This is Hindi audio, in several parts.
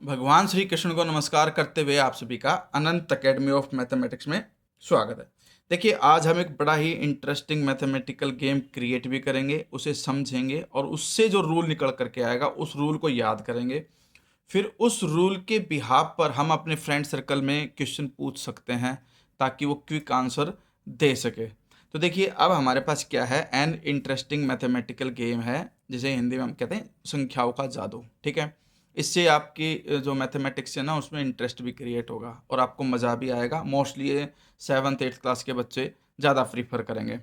भगवान श्री कृष्ण को नमस्कार करते हुए आप सभी का अनंत अकेडमी ऑफ मैथमेटिक्स में स्वागत है। देखिए, आज हम एक बड़ा ही इंटरेस्टिंग मैथमेटिकल गेम क्रिएट भी करेंगे, उसे समझेंगे और उससे जो रूल निकल करके आएगा उस रूल को याद करेंगे। फिर उस रूल के बिहाफ पर हम अपने फ्रेंड सर्कल में क्वेश्चन पूछ सकते हैं ताकि वो क्विक आंसर दे सके। तो देखिए, अब हमारे पास क्या है, एन इंटरेस्टिंग मैथमेटिकल गेम है जिसे हिंदी में हम कहते हैं संख्याओं का जादू। ठीक है, इससे आपकी जो मैथमेटिक्स है ना उसमें इंटरेस्ट भी क्रिएट होगा और आपको मज़ा भी आएगा। मोस्टली ये 7th 8th क्लास के बच्चे ज़्यादा प्रीफर करेंगे।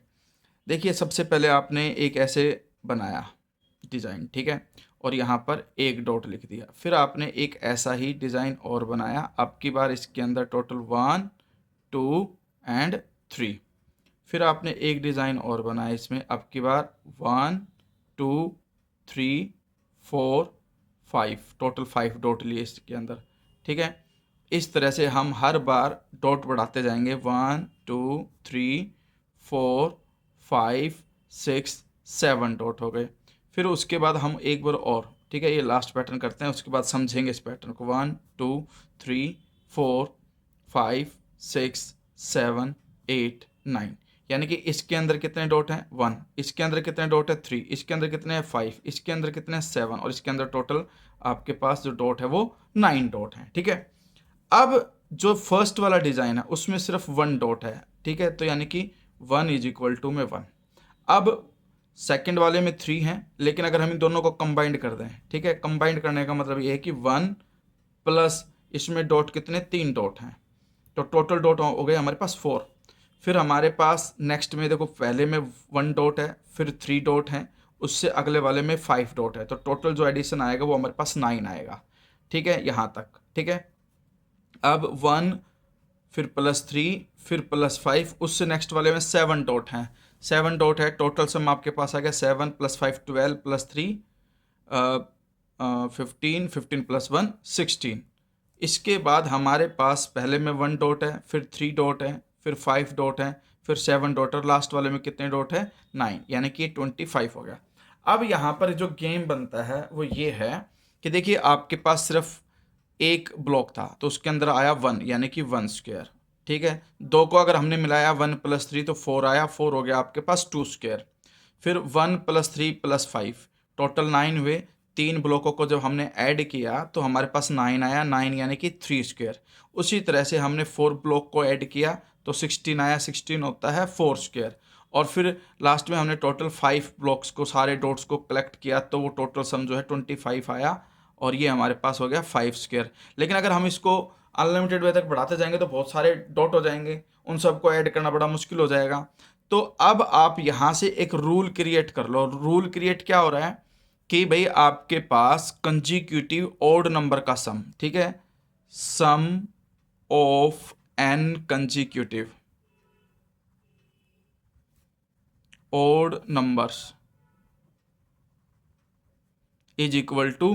देखिए, सबसे पहले आपने एक ऐसे बनाया डिज़ाइन, ठीक है, और यहाँ पर एक डॉट लिख दिया। फिर आपने एक ऐसा ही डिज़ाइन और बनाया। अब की बार इसके अंदर टोटल 1 2 एंड 3। फिर आपने एक डिज़ाइन और बनाया इसमें। अब की बार 1 2 3 4 5, टोटल 5 डॉट लिए इसके अंदर। ठीक है, इस तरह से हम हर बार डॉट बढ़ाते जाएंगे। 1 2 3 4 5 6 7 डॉट हो गए। फिर उसके बाद हम एक बार और, ठीक है, ये लास्ट पैटर्न करते हैं, उसके बाद समझेंगे इस पैटर्न को। 1 2 3 4 5 6 7 8 9, यानी कि इसके अंदर कितने डॉट हैं 1, इसके अंदर कितने डॉट है 3, इसके अंदर कितने हैं 5, इसके अंदर कितने हैं 7 और इसके अंदर टोटल आपके पास जो डॉट है वो 9 डॉट हैं। ठीक है, अब जो फर्स्ट वाला डिज़ाइन है उसमें सिर्फ 1 डॉट है। ठीक है, तो यानी कि 1 इज इक्वल टू में 1। अब सेकंड वाले में 3 हैं, लेकिन अगर हम इन दोनों को कंबाइंड कर दें, ठीक है, कंबाइंड करने का मतलब ये है कि 1 प्लस इसमें डॉट कितने 3 डॉट हैं, तो टोटल डॉट हो गए हमारे पास 4। फिर हमारे पास नेक्स्ट में देखो, पहले में 1 डॉट है, फिर 3 डॉट हैं, उससे अगले वाले में 5 डॉट है, तो टोटल जो एडिशन आएगा वो हमारे पास 9 आएगा। ठीक है, यहाँ तक। ठीक है, अब 1 फिर +3 फिर +5, उससे नेक्स्ट वाले में 7 डॉट हैं, 7 डॉट है। टोटल सम आपके पास आ गया 7 + 5 12 + 3 15 15 + 1 16। इसके बाद हमारे पास पहले में 1 डॉट है, फिर 3 डॉट है, फिर 5 डॉट है, फिर 7 डॉट और लास्ट वाले में कितने डॉट है 9, यानी कि 25 हो गया। अब यहाँ पर जो गेम बनता है वो ये है कि देखिए, आपके पास सिर्फ एक ब्लॉक था तो उसके अंदर आया 1, यानी कि 1 स्क्वायर। ठीक है, दो को अगर हमने मिलाया 1 + 3 तो 4 आया, 4 हो गया आपके पास 2 स्क्वायर। फिर 1 + 3 + 5, टोटल 9 हुए। तीन ब्लॉकों को जब हमने ऐड किया तो हमारे पास 9 आया, 9 यानी कि 3 स्क्वायर। उसी तरह से हमने 4 ब्लॉक को ऐड किया तो 16 आया, 16 होता है 4 स्क्वायर। और फिर लास्ट में हमने टोटल 5 ब्लॉक्स को, सारे डॉट्स को कलेक्ट किया तो वो टोटल सम जो है 25 आया, और ये हमारे पास हो गया 5 स्क्वायर। लेकिन अगर हम इसको अनलिमिटेड वे तक बढ़ाते जाएंगे तो बहुत सारे डॉट हो जाएंगे, उन सबको ऐड करना बड़ा मुश्किल हो जाएगा। तो अब आप यहाँ से एक रूल क्रिएट कर लो। रूल क्रिएट क्या हो रहा है कि भाई आपके पास कंजिक्यूटिव ऑड नंबर का सम, ठीक है, sum of n consecutive odd numbers is equal to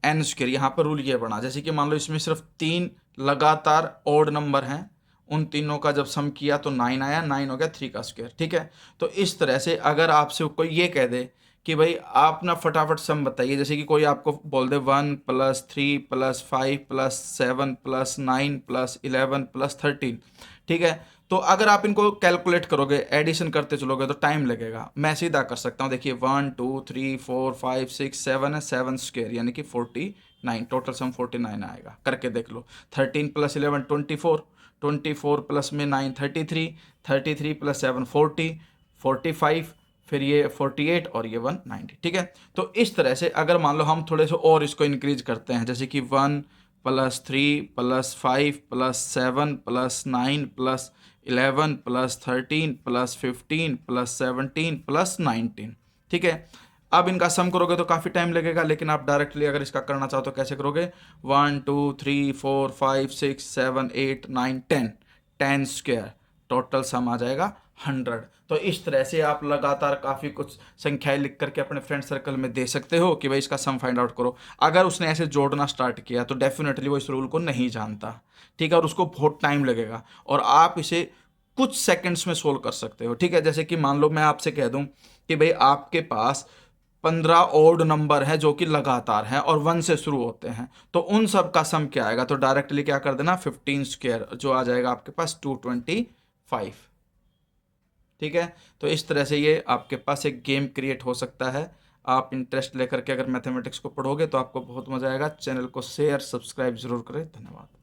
n square. यहाँ पर रूल ये बना, जैसे कि मान लो इसमें सिर्फ 3 लगातार ऑड नंबर हैं, उन तीनों का जब सम किया तो 9 आया, 9 हो गया 3 का स्क्वायर। ठीक है, तो इस तरह से अगर आपसे कोई ये कह दे कि भाई आप ना फटाफट सम बताइए, जैसे कि कोई आपको बोल दे 1 + 3 + 5 + 7 + 9 + 11 + 13, ठीक है, तो अगर आप इनको कैलकुलेट करोगे, एडिशन करते चलोगे तो टाइम लगेगा। मैं सीधा कर सकता हूँ, देखिए 1 2 3 4 5 6 7 है, 7 स्क्वायर यानी कि 49, टोटल सम 49 आएगा। करके देख लो। 13 + 11 24, 24 प्लस में 9 33, 33 + 7 40, 45, फिर ये 48 और ये 190। ठीक है, तो इस तरह से अगर मान लो हम थोड़े से और इसको इंक्रीज करते हैं, जैसे कि 1 + 3 + 5 + 7 + 9 + 11 + 13 + 15 + 17 + 19। ठीक है, अब इनका सम करोगे तो काफ़ी टाइम लगेगा, लेकिन आप डायरेक्टली अगर इसका करना चाहो तो कैसे करोगे, 1 2 3 4 5 6 7 8 9 10, 10 स्क्वायर, टोटल सम आ जाएगा 100। तो इस तरह से आप लगातार काफ़ी कुछ संख्याएं लिख करके अपने फ्रेंड सर्कल में दे सकते हो कि भाई इसका सम फाइंड आउट करो। अगर उसने ऐसे जोड़ना स्टार्ट किया तो डेफिनेटली वो इस रूल को नहीं जानता। ठीक है, और उसको बहुत टाइम लगेगा, और आप इसे कुछ सेकंड्स में सोल्व कर सकते हो। ठीक है, जैसे कि मान लो मैं आपसे कह दूं कि भाई आपके पास 15 ऑड नंबर है जो कि लगातार है और 1 से शुरू होते हैं, तो उन सब का सम क्या आएगा? तो डायरेक्टली क्या कर देना, 15 स्क्वायर, जो आ जाएगा आपके पास 225। ठीक है, तो इस तरह से ये आपके पास एक गेम क्रिएट हो सकता है। आप इंटरेस्ट लेकर के अगर मैथमेटिक्स को पढ़ोगे तो आपको बहुत मजा आएगा। चैनल को शेयर सब्सक्राइब जरूर करें। धन्यवाद।